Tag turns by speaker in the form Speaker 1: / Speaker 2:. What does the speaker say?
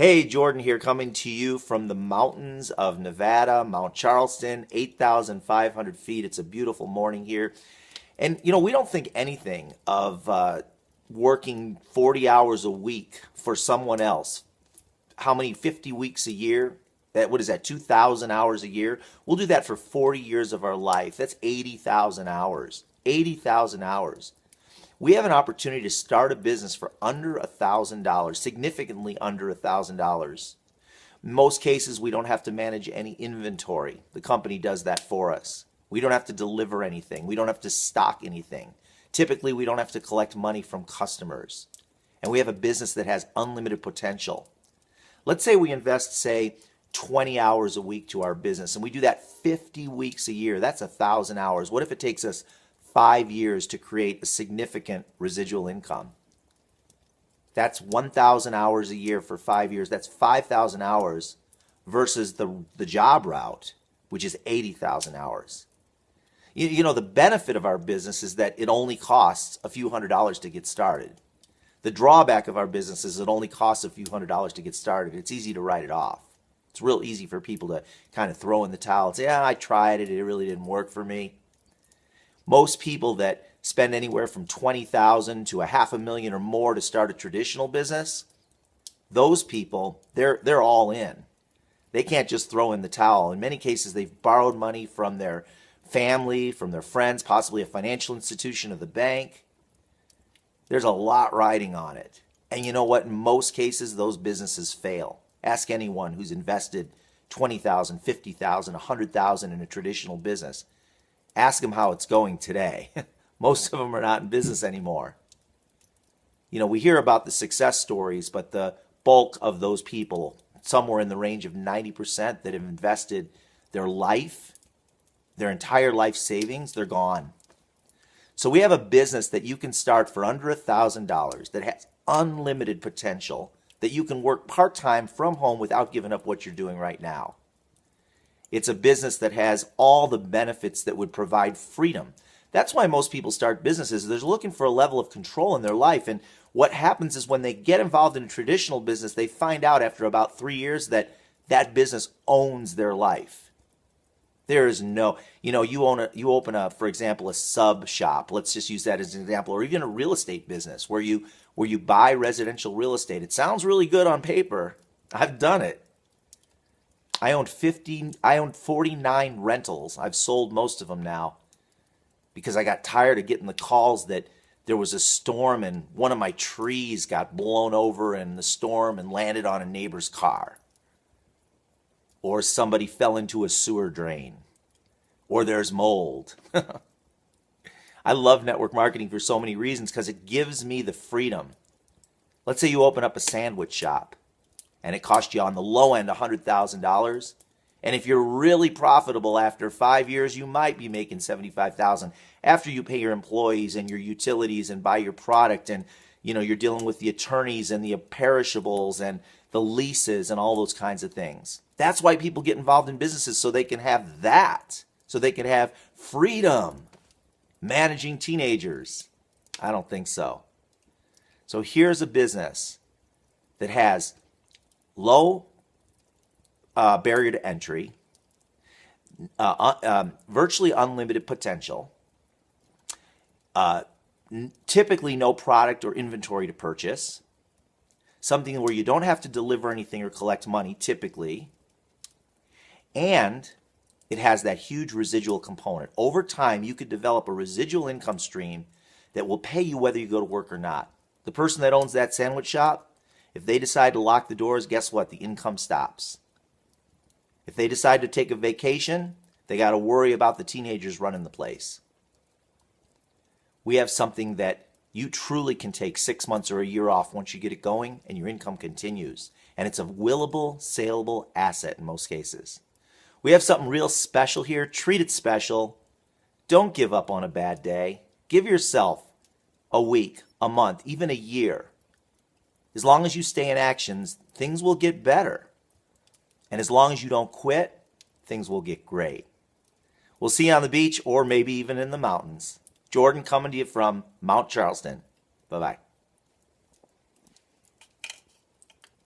Speaker 1: Hey, Jordan here, coming to you from the mountains of Nevada, Mount Charleston, 8,500 feet. It's a beautiful morning here. And, we don't think anything of working 40 hours a week for someone else. How many? 50 weeks a year? What is that, 2,000 hours a year? We'll do that for 40 years of our life. That's 80,000 hours. 80,000 hours. We have an opportunity to start a business for under $1,000, significantly under $1,000. In most cases, we don't have to manage any inventory. The company does that for us. We don't have to deliver anything. We don't have to stock anything. Typically, we don't have to collect money from customers. And we have a business that has unlimited potential. Let's say we invest, say, 20 hours a week to our business, and we do that 50 weeks a year. That's 1,000 hours. What if it takes us 5 years to create a significant residual income? That's 1,000 hours a year for 5 years. That's 5,000 hours versus the job route, which is 80,000 hours. The benefit of our business is that it only costs a few $100s to get started. The drawback of our business is it only costs a few $100s to get started. It's easy to write it off. It's real easy for people to kind of throw in the towel and say, yeah, I tried it. It really didn't work for me. Most people that spend anywhere from $20,000 to $500,000 or more to start a traditional business, those people, they're all in. They can't just throw in the towel. In many cases, they've borrowed money from their family, from their friends, possibly a financial institution or the bank. There's a lot riding on it. And you know what? In most cases, those businesses fail. Ask anyone who's invested $20,000, $50,000, $100,000 in a traditional business. Ask them how it's going today. Most of them are not in business anymore. We hear about the success stories, but the bulk of those people, somewhere in the range of 90% that have invested their life, their entire life savings, they're gone. So we have a business that you can start for under $1,000 that has unlimited potential, that you can work part-time from home without giving up what you're doing right now. It's a business that has all the benefits that would provide freedom. That's why most people start businesses. They're looking for a level of control in their life. And what happens is when they get involved in a traditional business, they find out after about 3 years that that business owns their life. There is no, you open a, for example, a sub shop. Let's just use that as an example, or even a real estate business where you buy residential real estate. It sounds really good on paper. I've done it. I owned 49 rentals. I've sold most of them now because I got tired of getting the calls that there was a storm and one of my trees got blown over in the storm and landed on a neighbor's car. Or somebody fell into a sewer drain. Or there's mold. I love network marketing for so many reasons because it gives me the freedom. Let's say you open up a sandwich shop, and it cost you on the low end $100,000. And if you're really profitable after 5 years, you might be making $75,000 after you pay your employees and your utilities and buy your product, and you're dealing with the attorneys and the perishables and the leases and all those kinds of things. That's why people get involved in businesses, so they can have that, so they can have freedom. Managing teenagers, I don't think so. So here's a business that has low barrier to entry, virtually unlimited potential, typically no product or inventory to purchase, something where you don't have to deliver anything or collect money typically, and it has that huge residual component. Over time, you could develop a residual income stream that will pay you whether you go to work or not. The person that owns that sandwich shop, if they decide to lock the doors, guess what? The income stops. If they decide to take a vacation, they got to worry about the teenagers running the place. We have something that you truly can take 6 months or a year off once you get it going, and your income continues. And it's a willable, saleable asset in most cases. We have something real special here. Treat it special. Don't give up on a bad day. Give yourself a week, a month, even a year. As long as you stay in action, things will get better. And as long as you don't quit, things will get great. We'll see you on the beach or maybe even in the mountains. Jordan coming to you from Mount Charleston. Bye-bye.